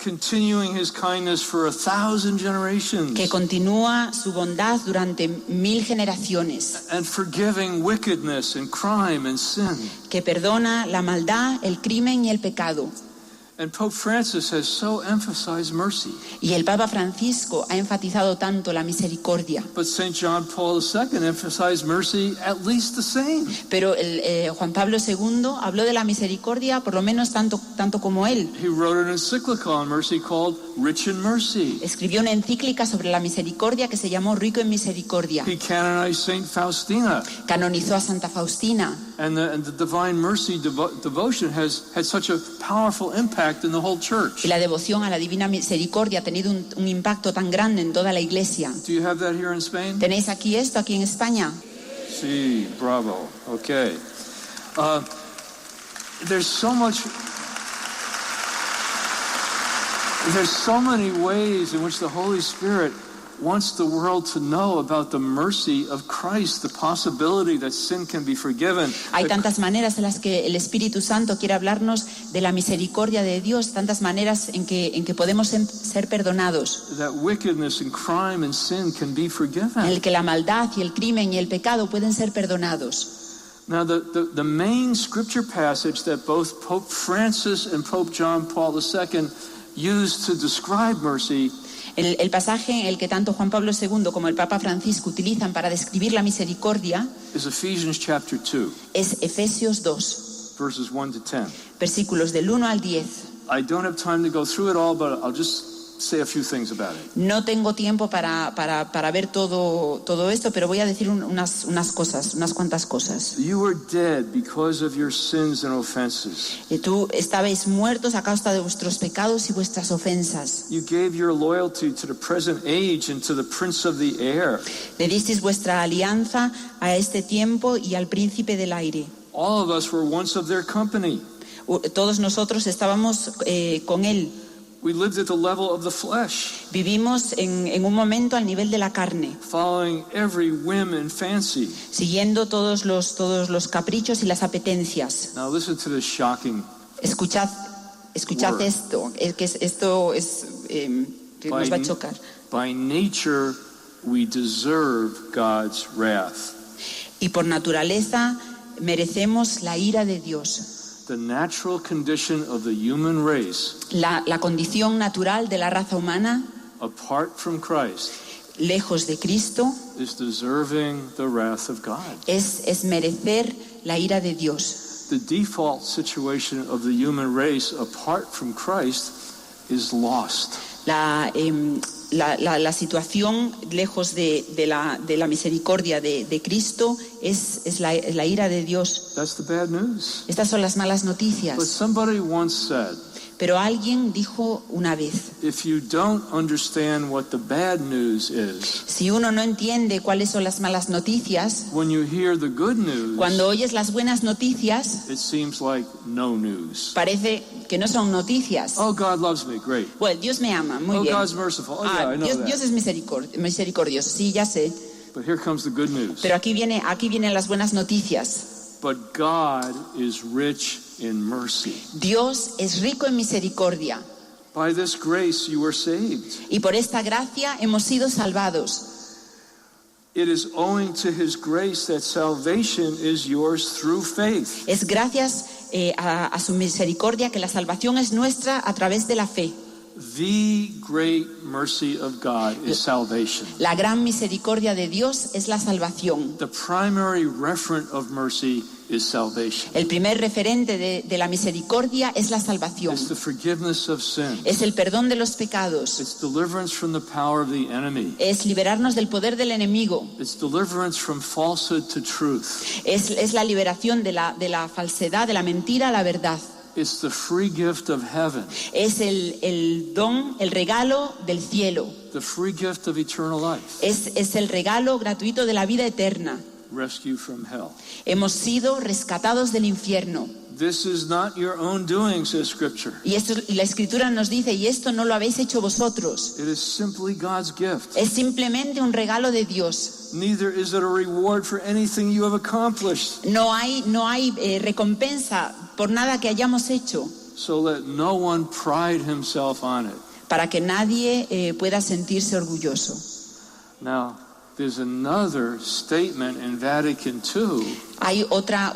Continuing his kindness for 1,000 generations. Que continúa su bondad durante 1000 generaciones. And forgiving wickedness and crime and sin. Que perdona la maldad, el crimen y el pecado. And Pope Francis has so emphasized mercy. Y el Papa Francisco ha enfatizado tanto la misericordia. But St. John Paul II emphasized mercy at least the same. Pero Juan Pablo II habló de la misericordia por lo menos tanto como él. He wrote an encyclical on mercy called Rich in Mercy. Escribió una encíclica sobre la misericordia que se llamó Rico en Misericordia. He canonized Saint Faustina. Canonizó a Santa Faustina. And the Divine Mercy devotion has had such a powerful impact in the whole church. Y la devoción a la Divina Misericordia ha tenido un impacto tan grande en toda la Iglesia. Do you have that here in Spain? ¿Tenéis aquí esto aquí en España? Sí, bravo. Okay. There's so many ways in which the Holy Spirit wants the world to know about the mercy of Christ, the possibility that sin can be forgiven. Hay tantas maneras en las que el Espíritu Santo quiere hablarnos de la misericordia de Dios, tantas maneras en que podemos ser perdonados. That wickedness and crime and sin can be forgiven. En el que la maldad y el crimen y el pecado pueden ser perdonados. Now, the main scripture passage that both Pope Francis and Pope John Paul II used to describe mercy El pasaje en el que tanto Juan Pablo II como el Papa Francisco utilizan para describir la misericordia is Ephesians chapter 2, es Efesios 2, verses 1 to 10. versículos del 1 al 10. I don't have time to go through it all, but I'll just say a few things about it. No tengo tiempo para ver todo esto, pero voy a decir unas cuantas cosas. You were dead because of your sins and offenses. Tú estabais muertos a causa de vuestros pecados y vuestras ofensas. You gave your loyalty to the present age and to the prince of the air. Le disteis vuestra alianza a este tiempo y al príncipe del aire. All of us were once of their company. Todos nosotros estábamos con él. We lived at the level of the flesh. Vivimos en un momento al nivel de la carne. Following every whim and fancy. Siguiendo todos los caprichos y las apetencias. Now listen to this shocking. Escuchad esto, esto es que nos va a chocar. By nature we deserve God's wrath. Y por naturaleza merecemos la ira de Dios. The natural condition of the human race, la condición natural de la raza humana, apart from Christ, lejos de Cristo, is deserving the wrath of God. Es merecer la ira de Dios. The default situation of the human race apart from Christ is lost. La situación lejos de la misericordia de Cristo es la ira de Dios. That's the bad news. Estas son las malas noticias. But somebody once said, pero alguien dijo una vez, if you don't understand what the bad news is, si uno no entiende cuáles son las malas noticias, when you hear the good news, cuando oyes las buenas noticias, it seems like no news. Parece que no son noticias. Oh, God loves me, great. Well, Dios me ama, muy bien. Oh, God's merciful. Oh, yeah, I know that. Dios es misericordioso, sí, ya sé. But here comes the good news. Pero aquí vienen las buenas noticias. But God is rich in mercy. Dios es rico en misericordia. By this grace you were saved. Y por esta gracia hemos sido salvados. It is owing to his grace that salvation is yours through faith. Es gracias a su misericordia que la salvación es nuestra a través de la fe. The great mercy of God is salvation. La gran misericordia de Dios es la salvación. The primary referent of mercy is salvation. El primer referente de la misericordia es la salvación. It's the forgiveness of sin. Es el perdón de los pecados. It's deliverance from the power of the enemy. Es liberarnos del poder del enemigo. It's deliverance from falsehood to truth. Es la liberación de la falsedad, de la mentira a la verdad. It's the free gift of heaven. Es el don, el regalo del cielo. The free gift of eternal life. Es el regalo gratuito de la vida eterna. Rescue from hell. Hemos sido rescatados del infierno. This is not your own doing, says Scripture. Y la Escritura nos dice, y esto no lo habéis hecho vosotros. It is simply God's gift. Es simplemente un regalo de Dios. Neither is it a reward for anything you have accomplished. No hay recompensa por nada que hayamos hecho. So let no one pride himself on it. Para que nadie pueda sentirse orgulloso. Now, there's another statement in Vatican II. Hay otra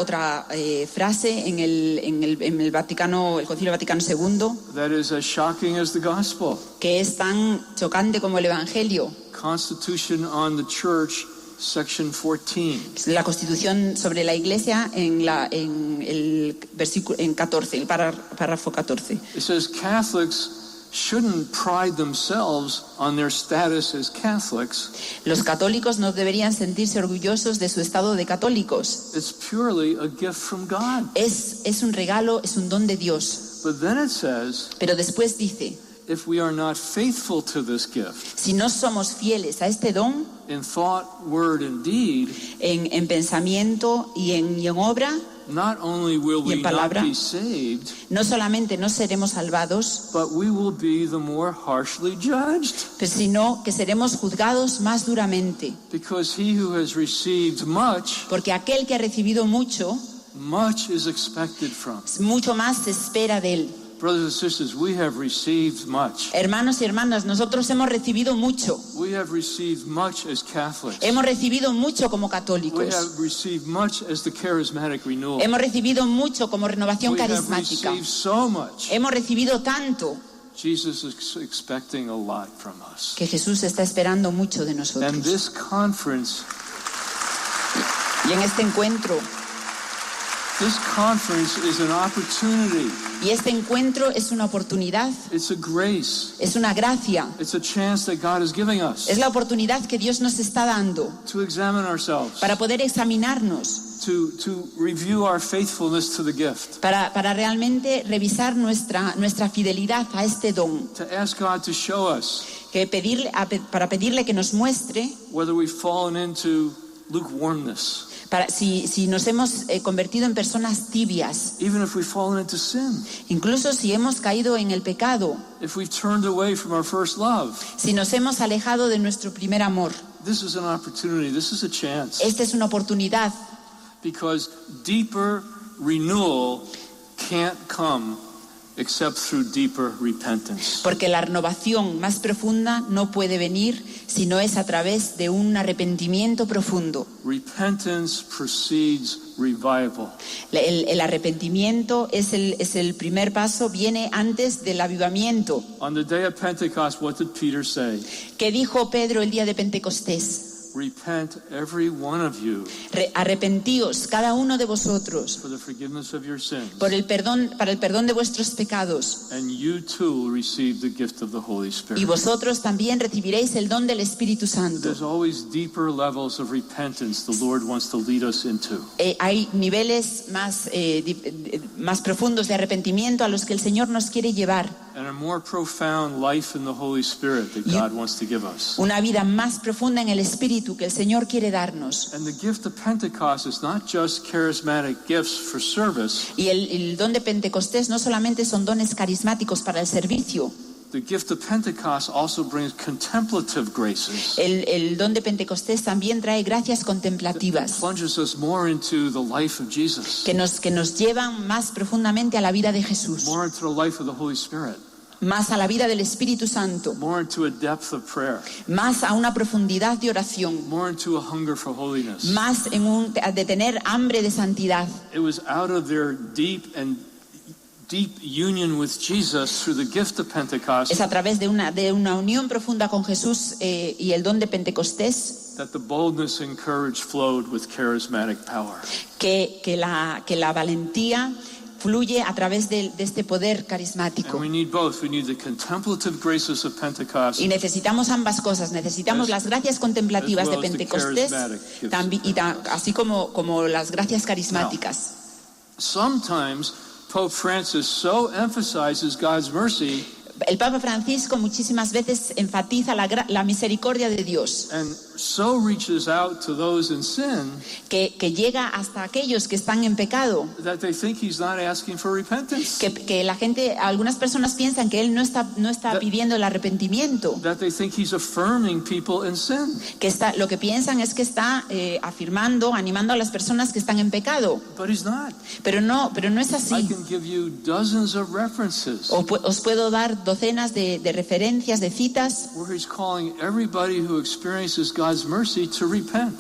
frase en el Vaticano, el Concilio Vaticano II, That is as shocking as the gospel. que es tan chocante como el Evangelio. Constitution on the Church, section 14. La Constitución sobre la Iglesia en el versículo 14, el párrafo 14. It says Catholics shouldn't pride themselves on their status as Catholics. Los católicos no deberían sentirse orgullosos de su estado de católicos. It's purely a gift from God. Es un regalo, es un don de Dios. But then it says, Pero después dice, if we are not faithful to this gift, si no somos fieles a este don, in thought, word, and deed, en pensamiento y en obra, not only will y en we not palabra, be saved, no solamente no seremos salvados, but we will be the more harshly judged. sino que seremos juzgados más duramente. Because he who has received much, Porque aquel que ha recibido mucho, much is expected from. mucho más se espera de él. Brothers and sisters, we have received much. Hermanos y hermanas, nosotros hemos recibido mucho. We have received much as Catholics. Hemos recibido mucho como We católicos. have received much as the charismatic renewal. Hemos recibido mucho como renovación We have carismática. received so much. Hemos recibido tanto Jesus is expecting a lot from us. que Jesús está esperando mucho de And nosotros. this conference Y en este encuentro, is an opportunity. y este encuentro es una oportunidad, It's a grace. es una gracia, It's a chance that God is giving us es la oportunidad que Dios nos está dando to examine ourselves, para poder examinarnos, to review our faithfulness to the gift, para realmente revisar nuestra fidelidad a este don, to ask God to show us para pedirle que nos muestre whether we've fallen into lukewarmness, si nos hemos convertido en personas tibias, even if we've fallen into sin, incluso si hemos caído en el pecado, if we've turned away from our first love. si nos hemos alejado de nuestro primer amor. This is an opportunity. This is a chance. Esta es una oportunidad, Because deeper renewal can't come except through deeper repentance. porque la renovación más profunda no puede venir si no es a través de un arrepentimiento profundo. Repentance precedes revival. El arrepentimiento es el primer paso, viene antes del avivamiento. On the day of Pentecost, what did Peter say? ¿Qué dijo Pedro el día de Pentecostés? Repent, every one of you, Arrepentíos cada uno de vosotros for the forgiveness of your sins, para el perdón de vuestros pecados, and you too will receive the gift of the Holy y Spirit. vosotros también recibiréis el don del Espíritu Santo. There's always deeper levels of repentance the Lord wants to lead us into. Hay niveles más profundos de arrepentimiento a los que el Señor nos quiere llevar. And a more profound life in the Holy Spirit that God wants to give us. Una vida más profunda en el Espíritu que el Señor quiere darnos. And the gift of Pentecost is not just charismatic gifts for service. Y el don de Pentecostés no solamente son dones carismáticos para el servicio. The gift of Pentecost also brings contemplative graces. El don de Pentecostés también trae gracias That contemplativas plunges us more into the life of Jesus, que nos llevan más profundamente a la vida de Jesús, more into the life of the Holy Spirit, más a la vida del Espíritu Santo, more into a depth of prayer, más a una profundidad de oración, more into a hunger for holiness. más de tener hambre de santidad. It was out of their deep union with Jesus through the gift of Pentecost Es a través de una unión profunda con Jesús y el don de Pentecostés that the boldness and courage flowed with charismatic power. que la valentía fluye a través de este poder carismático. And we need both. We need the contemplative graces of Pentecost Y necesitamos ambas cosas. Necesitamos las gracias contemplativas de Pentecostés, así como las gracias carismáticas. Sometimes Pope Francis so emphasizes God's mercy El Papa Francisco muchísimas veces enfatiza la misericordia de Dios so reaches out to those in sin que llega hasta aquellos que están en pecado, that they think he's not asking for repentance. que la gente, algunas personas piensan que él no está pidiendo el arrepentimiento, That they think he's affirming people in sin. lo que piensan es que está afirmando, animando a las personas que están en pecado, But he's not. pero no es I así. can give you dozens of references Os puedo dar docenas de referencias, de citas, where he's calling everybody who experiences God's mercy to repent.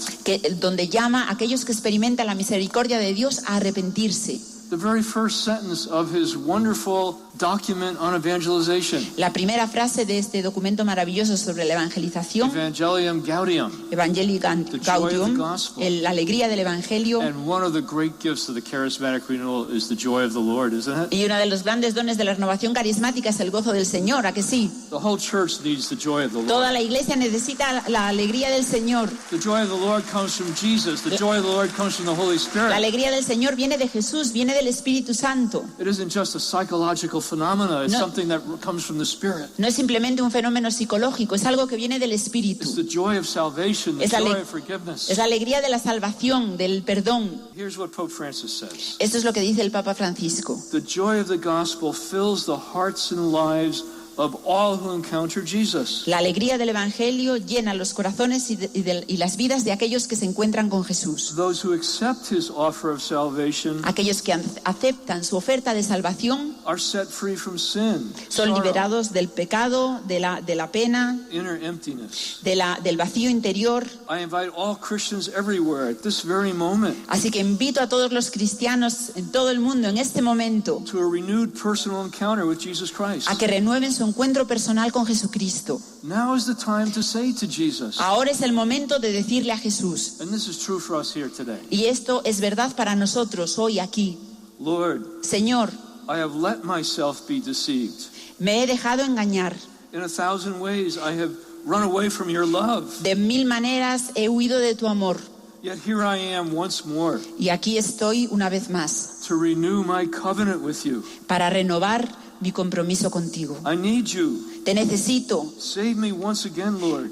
donde llama a aquellos que experimentan la misericordia de Dios a arrepentirse. The very first sentence of his wonderful document on evangelization, La primera frase de este documento maravilloso sobre la evangelización, Evangelium Gaudium, Evangelii Gaudium, la alegría del Evangelio, and one of the great gifts of the charismatic renewal is the joy of the Lord, isn't it? y uno de los grandes dones de la renovación carismática es el gozo del Señor, ¿a que sí? The whole church needs the joy of the Lord. Toda la iglesia necesita la alegría del Señor. The joy of the Lord comes from Jesus. The joy of the Lord comes from the Holy La Spirit. alegría del Señor viene de Jesús, viene del Espíritu Santo. It isn't just a psychological phenomena. It's No. something that comes from the Spirit. No es simplemente un fenómeno psicológico, es algo que viene del Espíritu. It's the joy of salvation, the Es la joy ale- of forgiveness. Es la alegría de la salvación, del perdón. Here's what Pope Francis says. Esto es lo que dice el Papa Francisco. The joy of the gospel fills the hearts and lives of all who encounter Jesus. La alegría del Evangelio llena los corazones y las vidas de aquellos que se encuentran con Jesús. Those who accept his offer of salvation Aquellos que aceptan su oferta de salvación are set free from sin, son sorrow, liberados del pecado, de la pena, inner emptiness. del vacío interior. I invite all Christians everywhere at this very moment Así que invito a todos los cristianos en todo el mundo en este momento to a renewed personal encounter with Jesus Christ. a que renueven su encuentro personal con Jesucristo. Now is the time to say to Jesus, Ahora es el momento de decirle a Jesús, and this is true for us here today, y esto es verdad para nosotros hoy aquí: Lord, Señor, I have let myself be deceived. me he dejado engañar. In 1,000 ways I have run away from your love. De mil maneras he huido de tu amor. Yet here I am once more Y aquí estoy una vez más to renew my covenant with you. para renovar mi compromiso contigo. I need you. Te necesito. Save me once again, Lord.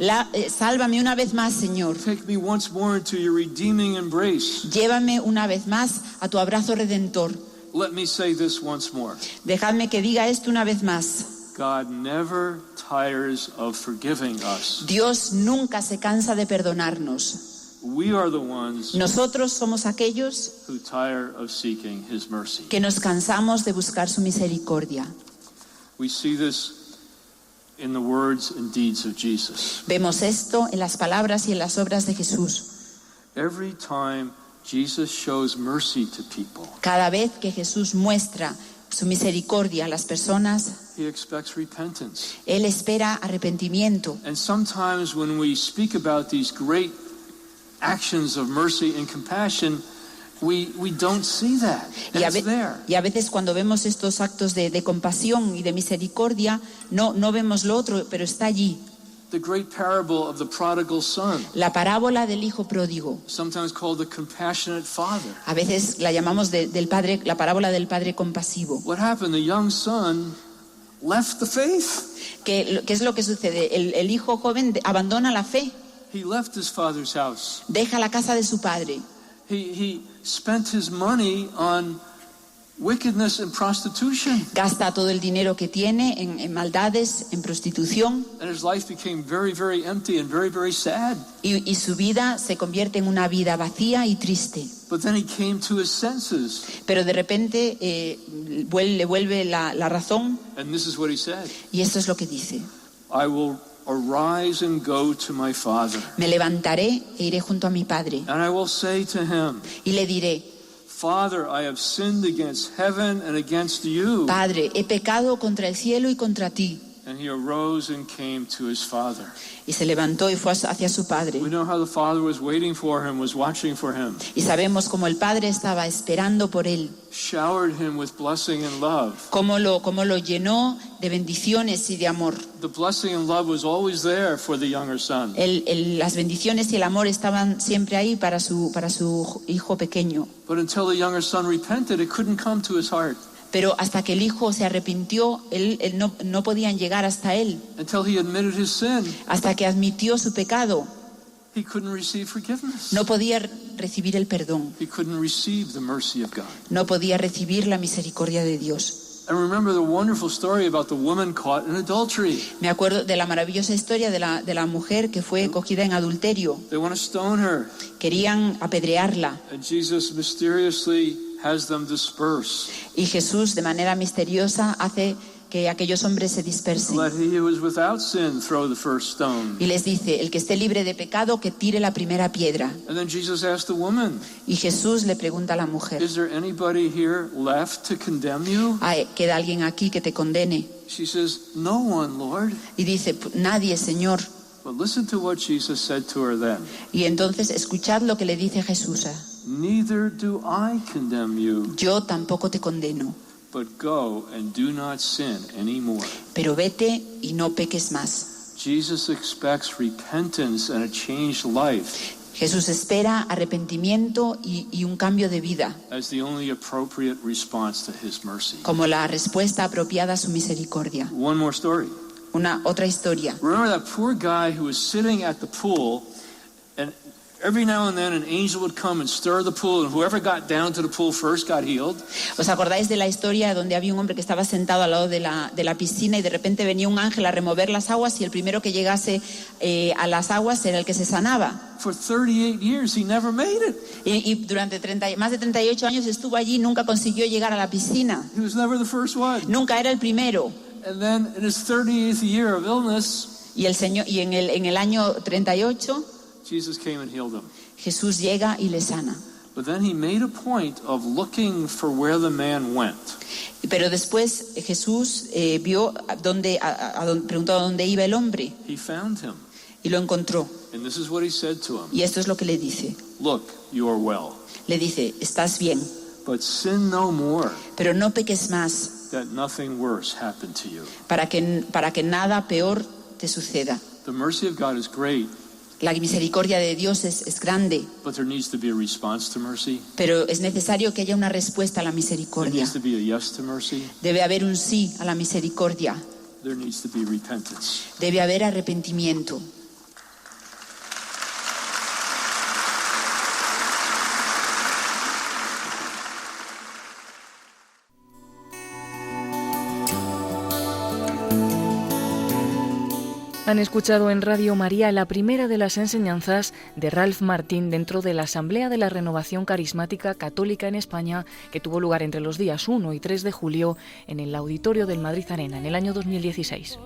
Sálvame una vez más, Señor. Take me once more into your redeeming embrace. Llévame una vez más a tu abrazo redentor. Let me say this once more. Dejadme que diga esto una vez más. God never tires of forgiving us. Dios nunca se cansa de perdonarnos. We are the ones Nosotros somos aquellos who tire of seeking his mercy. que nos cansamos de buscar su misericordia. We see this in the words and deeds of Jesus. Vemos esto en las palabras y en las obras de Jesús. Every time Jesus shows mercy to people, Cada vez que Jesús muestra su misericordia a las personas, he expects repentance. Él espera arrepentimiento. And sometimes when we speak about these great actions of mercy and compassion, we don't see that. And it's there. Y a veces cuando vemos estos actos de compasión y de misericordia, no vemos lo otro, pero está allí. The great parable of the prodigal son, La parábola del hijo pródigo. sometimes called the compassionate father. A veces la llamamos del padre, la parábola del padre compasivo. What happened? The young son left the faith. ¿Qué es lo que sucede? El hijo joven abandona la fe, He left his father's house. deja la casa de su padre. He spent his money on wickedness and prostitution. Gasta todo el dinero que tiene en maldades, en prostitución, And his life became very, very empty and very, very sad. y su vida se convierte en una vida vacía y triste. But then he came to his senses. Pero de repente le vuelve la razón, And this is what he said. y esto es lo que dice: I will arise and go to my father. me levantaré e iré junto a mi padre, And I will say to him, y le diré: Father, I have sinned against heaven and against you. Padre, he pecado contra el cielo y contra ti. And he arose and came to his father. Y se levantó y fue hacia su padre. We know how the father was waiting for him, was watching for him, Y sabemos cómo el padre estaba esperando por él, showered him with blessing and love. cómo lo llenó de bendiciones y de amor. The blessing and love was always there for the younger son. Las bendiciones y el amor estaban siempre ahí para su hijo pequeño. But until the younger son repented, it couldn't come to his heart. Pero hasta que el hijo se arrepintió, él no podían llegar hasta él. Until he admitted his sin, Hasta que admitió su pecado, He couldn't receive forgiveness. No podía recibir el perdón. He couldn't receive the mercy of God. No podía recibir la misericordia de Dios. And remember the wonderful story about the woman caught in adultery. Me acuerdo de la maravillosa historia de la mujer que fue cogida en adulterio. They want to stone her. Querían apedrearla. And Jesus mysteriously has them disperse. Y Jesús, de manera misteriosa, hace que aquellos hombres se dispersen. Let he who is without sin throw the first stone. Y les dice, el que esté libre de pecado, que tire la primera piedra. And then Jesus asked the woman, Y Jesús le pregunta a la mujer, is there anybody here left to condemn you? ¿queda alguien aquí que te condene? She says, no one, Lord. Y dice, nadie, Señor. But listen to what Jesus said to her then. Y entonces escuchad lo que le dice Jesús. Neither do I condemn you, Yo tampoco te condeno, but go and do not sin anymore. pero vete y no peques más. Jesus expects repentance and a changed life Jesús espera arrepentimiento y un cambio de vida as the only appropriate response to his mercy. como la respuesta apropiada a su misericordia. One more story. Otra historia. Remember that poor guy who was sitting at the pool, and every now and then an angel would come and stir the pool, and whoever got down to the pool first got healed. ¿Os acordáis de la historia donde había un hombre que estaba sentado al lado de la piscina y de repente venía un ángel a remover las aguas y el primero que llegase a las aguas era el que se sanaba? For 38 years he never made it. Y durante más de 38 años estuvo allí y nunca consiguió llegar a la piscina. He was never the first one. Nunca era el primero. And then in his 38th year of illness, Y en el año 38 Jesus came and healed him. Jesús llega y le sana. But then he made a point of looking for where the man went. Pero después Jesús vio preguntó a dónde iba el hombre He found him. y lo encontró. And this is what he said to him. Y esto es lo que le dice. Look, you are well. Le dice, estás bien, But sin no more, pero no peques más that nothing worse happen to you. para que nada peor te suceda. The mercy of God is great, La misericordia de Dios es grande, but there needs to be a response to mercy. pero es necesario que haya una respuesta a la There misericordia. needs to be a yes to mercy. Debe haber un sí a la misericordia. There needs to be repentance. Debe haber arrepentimiento. Han escuchado en Radio María la primera de las enseñanzas de Ralph Martín dentro de la Asamblea de la Renovación Carismática Católica en España, que tuvo lugar entre los días 1 y 3 de julio en el auditorio del Madrid Arena en el año 2016.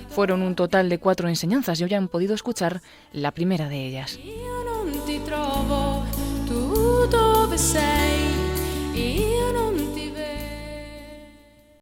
Fueron un total de 4 enseñanzas y hoy han podido escuchar la primera de ellas. Io non ti trovo, tu dove sei? Io non